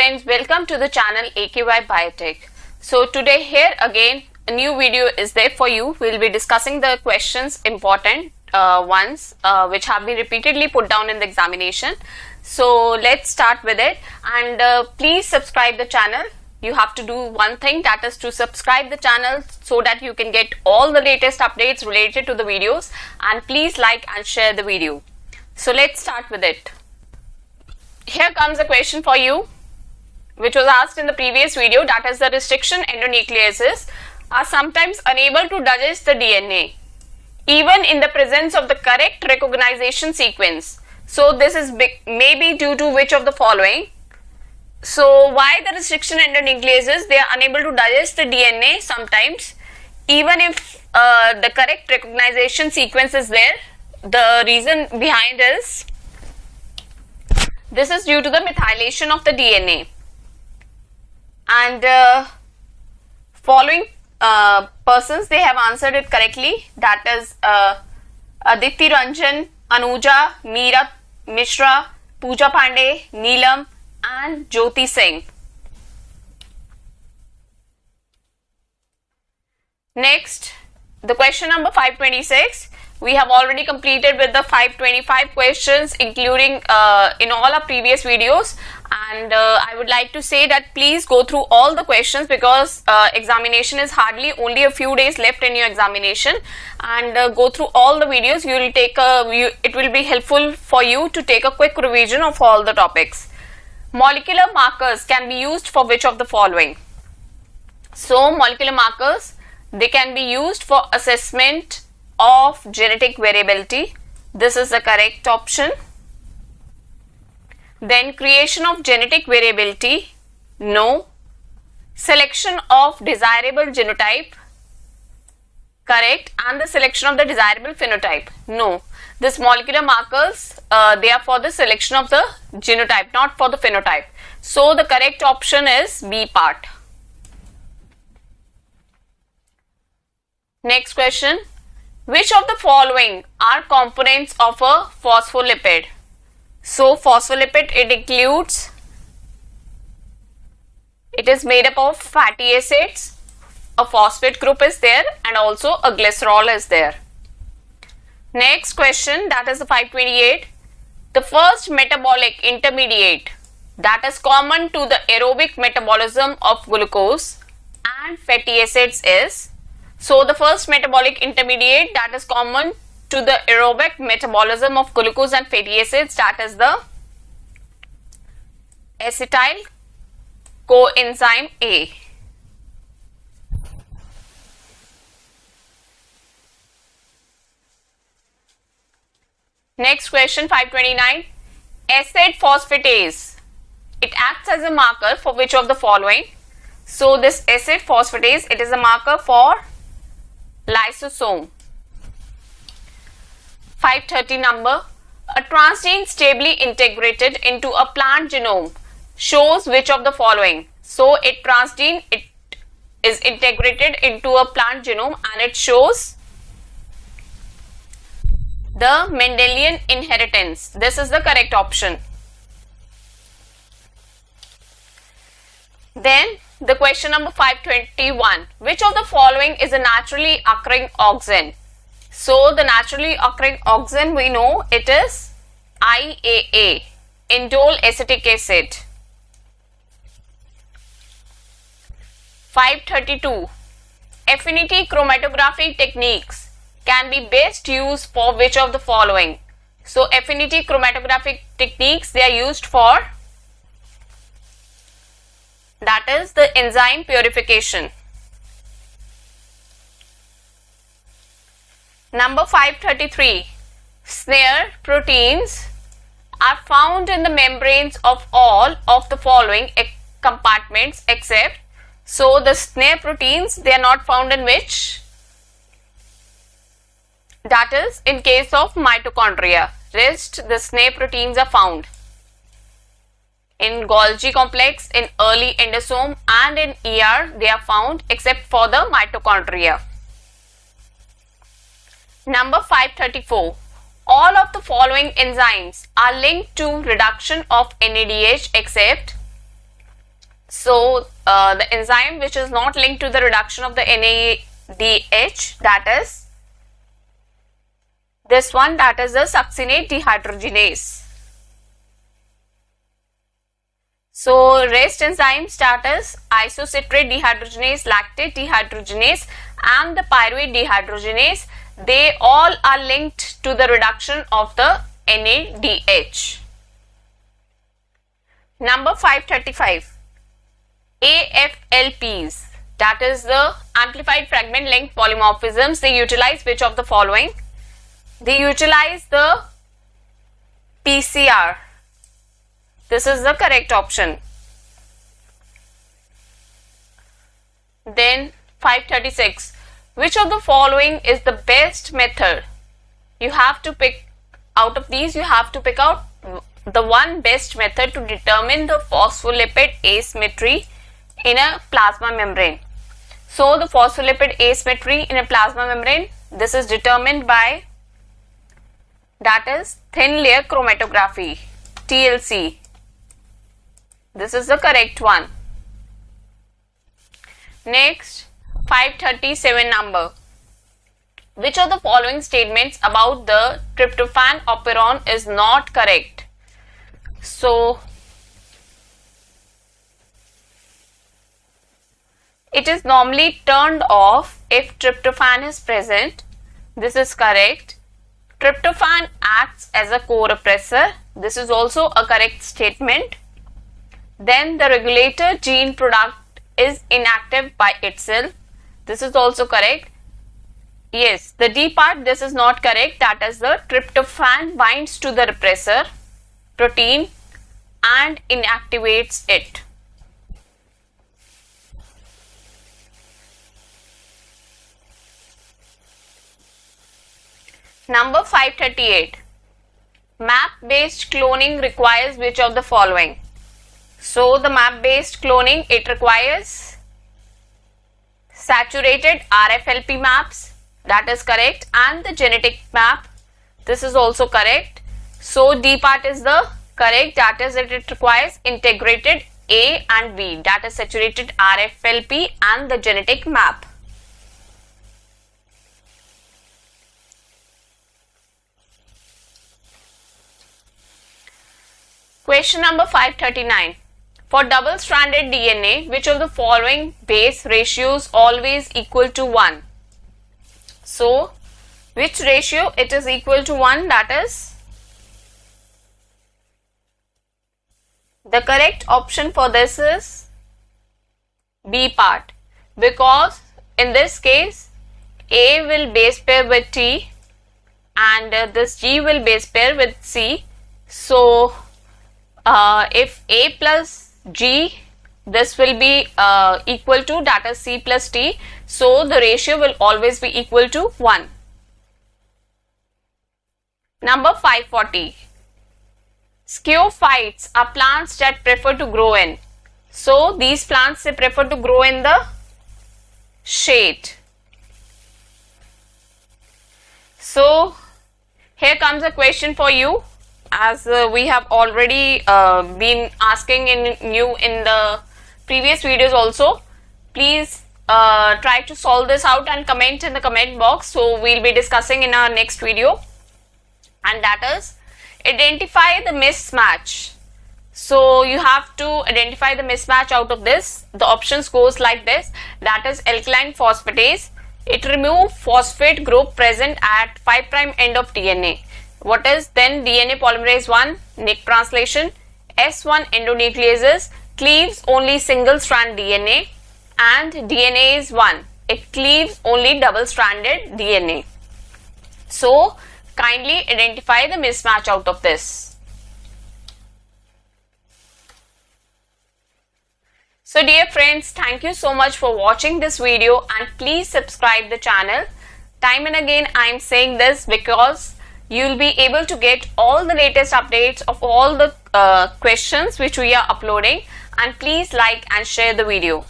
friends, welcome to the channel AKY Biotech. So today here again a new video is there for you. We will be discussing the questions important ones which have been repeatedly put down in the examination. So let's start with it, and please subscribe the channel. You have to do one thing, that is to subscribe the channel so that you can get all the latest updates related to the videos, and please like and share the video. So let's start with it. Here comes a question for you which was asked in the previous video, that is the restriction endonucleases are sometimes unable to digest the DNA even in the presence of the correct recognition sequence. So this is maybe due to which of the following? So why the restriction endonucleases, they are unable to digest the DNA sometimes even if the correct recognition sequence is there? The reason behind is this is due to the methylation of the DNA. And following persons, they have answered it correctly, that is Aditi Ranjan, Anuja, Meera Mishra, Pooja Pandey, Neelam and Jyoti Singh. Next, the question number 526. We have already completed with the 525 questions including in all our previous videos, and I would like to say that please go through all the questions because examination is hardly only a few days left in your examination, and go through all the videos. You will take it will be helpful for you to take a quick revision of all the topics. Molecular markers can be used for which of the following? So molecular markers, they can be used for assessment of genetic variability. This is the correct option. Then creation of genetic variability, no. Selection of desirable genotype, correct. And the selection of the desirable phenotype, no. This molecular markers, they are for the selection of the genotype, not for the phenotype. So the correct option is B part. Next question. Which of the following are components of a phospholipid? So phospholipid, it includes, it is made up of fatty acids, a phosphate group is there, and also a glycerol is there. Next question, that is the 528. The first metabolic intermediate that is common to the aerobic metabolism of glucose and fatty acids is? So the first metabolic intermediate that is common to the aerobic metabolism of glucose and fatty acids, that is the acetyl coenzyme A. Next question, 529. Acid phosphatase, it acts as a marker for which of the following? So this acid phosphatase, it is a marker for lysosome. 530 number. A transgene stably integrated into a plant genome shows which of the following? So a transgene, it is integrated into a plant genome and it shows the Mendelian inheritance. This is the correct option. Then the question number 521. Which of the following is a naturally occurring auxin? So the naturally occurring auxin, we know it is IAA, indole acetic acid. 532. Affinity chromatography techniques can be best used for which of the following? So affinity chromatographic techniques, they are used for, that is the enzyme purification. Number 533. Snare proteins are found in the membranes of all of the following compartments except, so the snare proteins, they are not found in which? That is in case of mitochondria. Rest the snare proteins are found in Golgi complex, in early endosome and in ER they are found except for the mitochondria. Number 534. All of the following enzymes are linked to reduction of NADH except So the enzyme which is not linked to the reduction of the NADH, that is this one, that is the succinate dehydrogenase. So rest enzymes, that is isocitrate dehydrogenase, lactate dehydrogenase and the pyruvate dehydrogenase, they all are linked to the reduction of the NADH. Number 535. AFLPs, that is the amplified fragment length polymorphisms, they utilize which of the following? They utilize the PCR. This is the correct option. Then 536. Which of the following is the best method? You have to pick out of these, you have to pick out the one best method to determine the phospholipid asymmetry in a plasma membrane. So the phospholipid asymmetry in a plasma membrane, this is determined by, that is thin layer chromatography, TLC. This is the correct one. Next, 537 number. Which of the following statements about the tryptophan operon is not correct? So it is normally turned off if tryptophan is present. This is correct. Tryptophan acts as a co-repressor. This is also a correct statement. Then the regulator gene product is inactive by itself. This is also correct. Yes, the D part, this is not correct. That is the tryptophan binds to the repressor protein and inactivates it. Number 538. Map-based cloning requires which of the following? So the map-based cloning, it requires saturated RFLP maps, that is correct, and the genetic map, this is also correct. So D part is the correct, that is that it requires integrated A and B, that is saturated RFLP and the genetic map. Question number 539. For double-stranded DNA, which of the following base ratios always equal to 1? So, which ratio it is equal to 1? That is the correct option for this is B part, because in this case A will base pair with T and this G will base pair with C. So, if A plus G, this will be equal to, that is C plus T. So the ratio will always be equal to 1. Number 540. Sciophytes are plants that prefer to grow in. So these plants, they prefer to grow in the shade. So here comes a question for you. As we have already been asking you in the previous videos also, please try to solve this out and comment in the comment box. So we'll be discussing in our next video, and that is identify the mismatch. So you have to identify the mismatch out of this. The options goes like this, that is alkaline phosphatase. It removes phosphate group present at 5' end of DNA. What is then DNA polymerase 1 Nick translation? S1 endonucleases cleaves only single strand DNA, and DNA is 1. It cleaves only double stranded DNA. So kindly identify the mismatch out of this. So dear friends, thank you so much for watching this video, and please subscribe the channel. Time and again I am saying this because you will be able to get all the latest updates of all the questions which we are uploading, and please like and share the video.